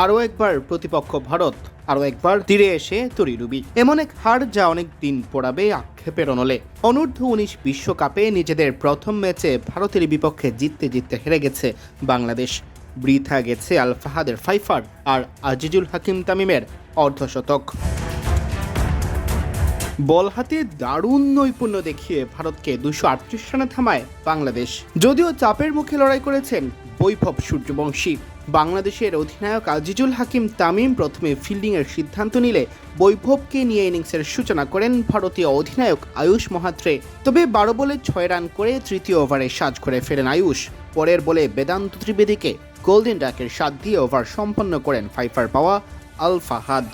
আরও একবার প্রতিপক্ষ ভারত, আরও একবার তীরে এসে তরিডুবি। এমন এক হার যা অনেক দিন পড়াবে আক্ষেপের অনলে। অনূর্ধ্ব-19 বিশ্বকাপে নিজেদের প্রথম ম্যাচে ভারতের বিপক্ষে জিততে হেরে গেছে বাংলাদেশ। বৃথা গেছে আল ফাহাদের ফাইফার আর আজিজুল হাকিম তামিমের অর্ধশতক। বল হাতে দারুণ নৈপুণ্য দেখিয়ে ভারতকে 238 রানে থামায় বাংলাদেশ। যদিও চাপের মুখে লড়াই করেছেন বৈভব সূর্যবংশী। বাংলাদেশের অধিনায়ক আজিজুল হাকিম তামিম প্রথমে ফিল্ডিংয়ের সিদ্ধান্ত নিলে বৈভবকে নিয়ে ইনিংসের সূচনা করেন ভারতীয় অধিনায়ক আয়ুষ মাহাত্রে। তবে 12 বলে 6 রান করে তৃতীয় ওভারে সাজ করে ফেরেন আয়ুষ। পরের বলে বেদান্ত ত্রিবেদীকে গোল্ডেন ডাকের স্বাদ দিয়ে ওভার সম্পন্ন করেন ফাইফার পাওয়া আল ফাহাদ।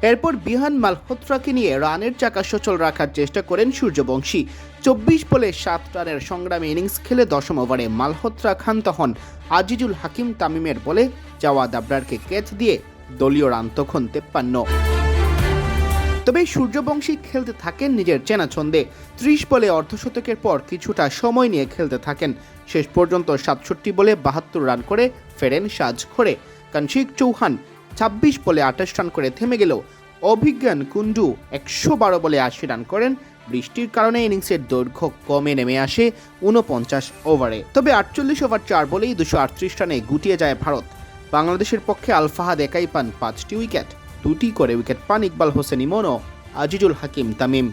এরপর বিহান মালহোত্রাকে নিয়ে রানের চাকা সচল রাখার চেষ্টা করেন সূর্যবংশী। 24 বলে 7 রানের সংগ্রামী ইনিংস খেলে 10ম ওভারে মালহোত্রা ক্ষান্ত হন আজিজুল হাকিম তামিমের বলে জাওয়াদ আবরারকে ক্যাচ দিয়ে দলীয় রান তখন 53। তবে সূর্যবংশী খেলতে থাকেন নিজের চেনা ছন্দে। 30 বলে অর্ধশতকের পর কিছুটা সময় নিয়ে খেলতে থাকেন। শেষ পর্যন্ত 67 বলে 72 রান করে ফেরেন সাজ করে। কানশিক চৌহান 26 বলে 28 রান করে থেমে গেল। অভিজ্ঞান কুন্ডু 112 বলে 80 রান করেন। বৃষ্টির কারণে ইনিংসের দৈর্ঘ্য কমে নেমে আসে 49 ওভারে। তবে 48 ওভার 4 বলেই 238 রানে গুটিয়ে যায় ভারত। বাংলাদেশের পক্ষে আল ফাহাদ একাই পান 5টি উইকেট, 2টি করে উইকেট পান ইকবাল হোসেন ইমন ও আজিজুল হাকিম তামিম।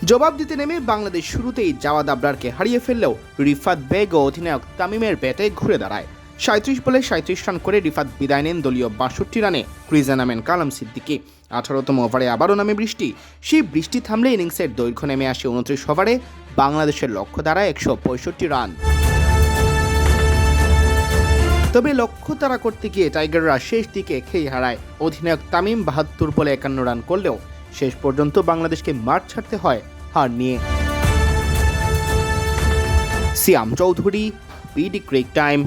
জবাব দিতে নেমে বাংলাদেশ শুরুতেই জাওয়াদ আবরারকে হারিয়ে ফেললেও রিফাত বেগ ও অধিনায়ক তামিমের ব্যাটে ঘুরে দাঁড়ায়। 37 বলে 37 রান করে রিফাত বিদায় নেন দলীয় 62 রানে। ক্রিজে নামেন কালাম সিদ্দিকী। 18তম ওভারে আবারও নামে বৃষ্টি। সেই বৃষ্টি থামলে ইনিংসের দৈর্ঘ্য নেমে আসে 29 ওভারে। বাংলাদেশের লক্ষ্য দাঁড়ায় 165 রান। তবে লক্ষ্য তাড়া করতে গিয়ে টাইগাররা শেষ দিকে খেই হারায়। অধিনায়ক তামিম 72 বলে 51 রান করলেও শেষ পর্যন্ত বাংলাদেশকে মাঠ ছাড়তে হয় হার নিয়ে। সিয়াম চৌধুরী, বিডি ক্রিক টাইম।